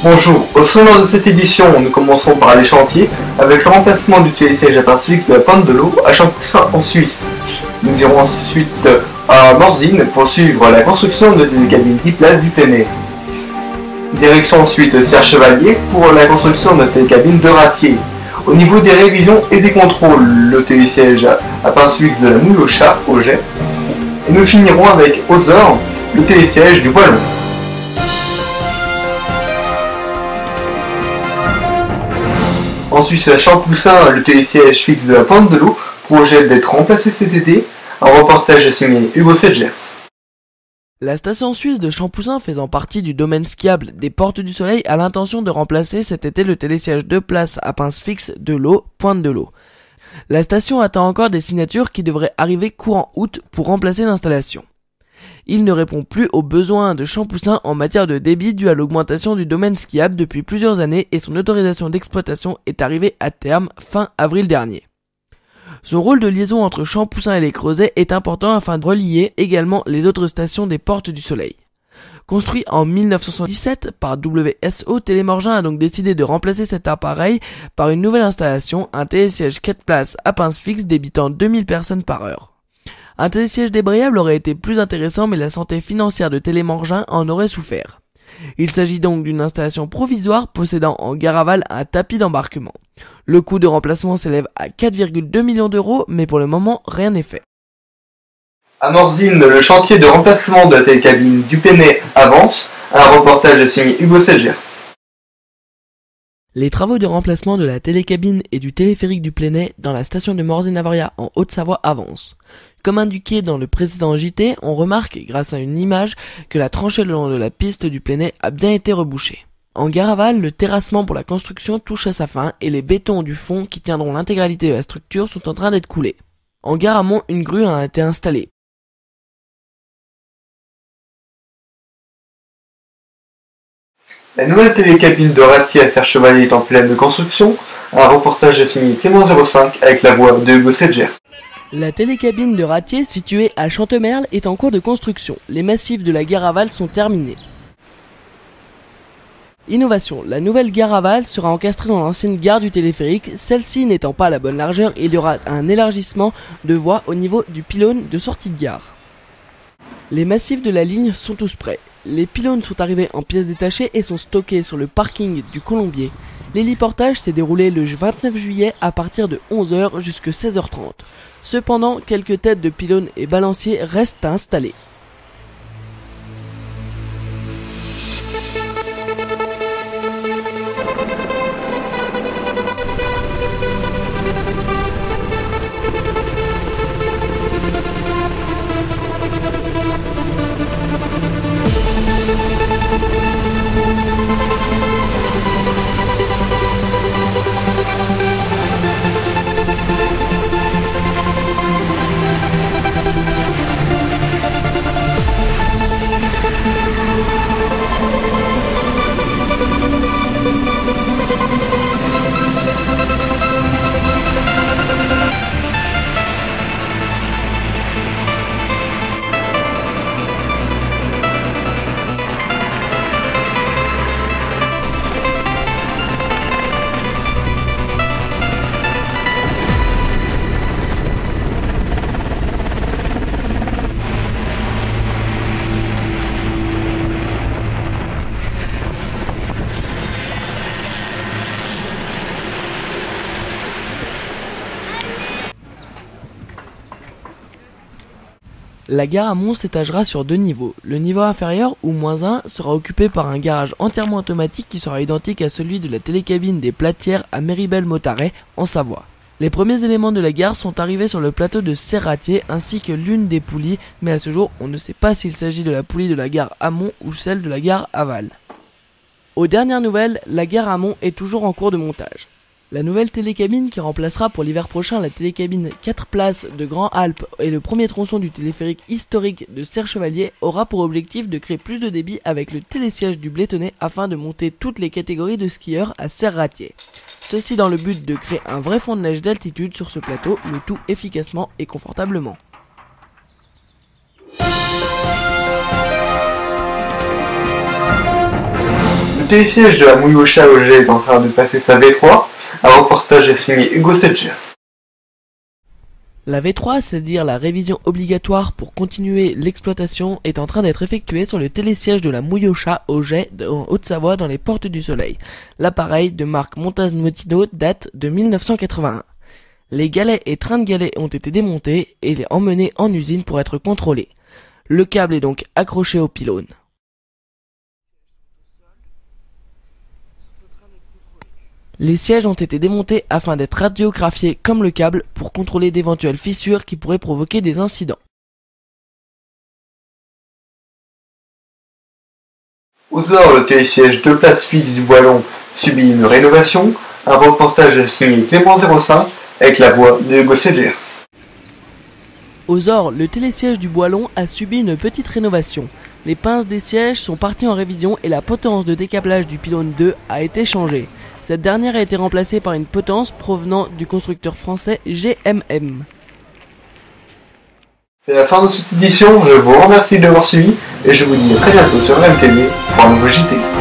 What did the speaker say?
Bonjour, au sommaire de cette édition, nous commençons par les chantiers avec le remplacement du télésiège à pince fixe de la Pointe de l'Eau à Champoussin en Suisse. Nous irons ensuite à Morzine pour suivre la construction de télécabine 10 places du plein air. Direction ensuite Serre-Chevalier pour la construction de télécabine de Ratier. Au niveau des révisions et des contrôles, le télésiège à pince fixe de la Mouille au Chat au Jet. Et nous finirons avec Ozor, le télésiège du Wallon. En Suisse à Champoussin, le télésiège fixe de la Pointe de l'Eau projette d'être remplacé cet été. Un reportage signé Hugo Sedgers. La station suisse de Champoussin, faisant partie du domaine skiable des Portes du Soleil, a l'intention de remplacer cet été le télésiège 2 places à pince fixe de l'eau, Pointe de l'Eau. La station attend encore des signatures qui devraient arriver courant août pour remplacer l'installation. Il ne répond plus aux besoins de Champoussin en matière de débit dû à l'augmentation du domaine skiable depuis plusieurs années et son autorisation d'exploitation est arrivée à terme fin avril dernier. Son rôle de liaison entre Champoussin et les Creusets est important afin de relier également les autres stations des Portes du Soleil. Construit en 1977 par WSO, Télémorgin a donc décidé de remplacer cet appareil par une nouvelle installation, un télésiège 4 places à pince fixe débitant 2000 personnes par heure. Un télésiège débrayable aurait été plus intéressant, mais la santé financière de Télémorgin en aurait souffert. Il s'agit donc d'une installation provisoire possédant en gare aval un tapis d'embarquement. Le coût de remplacement s'élève à 4,2 millions d'euros, mais pour le moment, rien n'est fait. À Morzine, le chantier de remplacement de la télécabine du Penney avance. Un reportage signé Hugo Sedgers. Les travaux de remplacement de la télécabine et du téléphérique du Plenay dans la station de Morzine-Avaria en Haute-Savoie avancent. Comme indiqué dans le précédent JT, on remarque, grâce à une image, que la tranchée le long de la piste du Plenay a bien été rebouchée. En gare aval, le terrassement pour la construction touche à sa fin et les bétons du fond qui tiendront l'intégralité de la structure sont en train d'être coulés. En gare amont, une grue a été installée. La nouvelle télécabine de Ratier à Serre-Chevalier est en pleine construction. Un reportage signé Témoin 05 avec la voix de Hugo Sedgers. La télécabine de Ratier, située à Chantemerle, est en cours de construction. Les massifs de la gare aval sont terminés. Innovation, la nouvelle gare aval sera encastrée dans l'ancienne gare du téléphérique. Celle-ci n'étant pas à la bonne largeur, il y aura un élargissement de voie au niveau du pylône de sortie de gare. Les massifs de la ligne sont tous prêts. Les pylônes sont arrivés en pièces détachées et sont stockés sur le parking du Colombier. L'héliportage s'est déroulé le 29 juillet à partir de 11h jusqu'à 16h30. Cependant, quelques têtes de pylônes et balanciers restent à installer. La gare amont s'étagera sur 2 niveaux. Le niveau inférieur, ou -1, sera occupé par un garage entièrement automatique qui sera identique à celui de la télécabine des Platières à Méribel-Motaret, en Savoie. Les premiers éléments de la gare sont arrivés sur le plateau de Serre-Ratier ainsi que l'une des poulies, mais à ce jour, on ne sait pas s'il s'agit de la poulie de la gare amont ou celle de la gare aval. Aux dernières nouvelles, la gare amont est toujours en cours de montage. La nouvelle télécabine qui remplacera pour l'hiver prochain la télécabine 4 places de Grand Alpes et le premier tronçon du téléphérique historique de Serre-Chevalier aura pour objectif de créer plus de débit avec le télésiège du Blétonnet afin de monter toutes les catégories de skieurs à Serre-Ratier. Ceci dans le but de créer un vrai fond de neige d'altitude sur ce plateau, le tout efficacement et confortablement. Le télésiège de la Mouille-au-Chat est en train de passer sa V3. Un reportage signé Hugo Sedgers. La V3, c'est-à-dire la révision obligatoire pour continuer l'exploitation, est en train d'être effectuée sur le télésiège de la Mouille-au-Chat au Jet en Haute-Savoie dans les Portes du Soleil. L'appareil de marque Montaz-Motino date de 1981. Les galets et trains de galets ont été démontés et emmenés en usine pour être contrôlés. Le câble est donc accroché au pylône. Les sièges ont été démontés afin d'être radiographiés comme le câble pour contrôler d'éventuelles fissures qui pourraient provoquer des incidents. Aux Ors, le télésiège 2 places fixe du Boilon subit une rénovation. Un reportage signé Clément 05 avec la voix de Hugo Sedgers. Aux Ors, le télésiège du Boilon a subi une petite rénovation. Les pinces des sièges sont parties en révision et la potence de décâblage du pylône 2 a été changée. Cette dernière a été remplacée par une potence provenant du constructeur français GMM. C'est la fin de cette édition, je vous remercie de l'avoir suivi et je vous dis à très bientôt sur MTV pour un nouveau JT.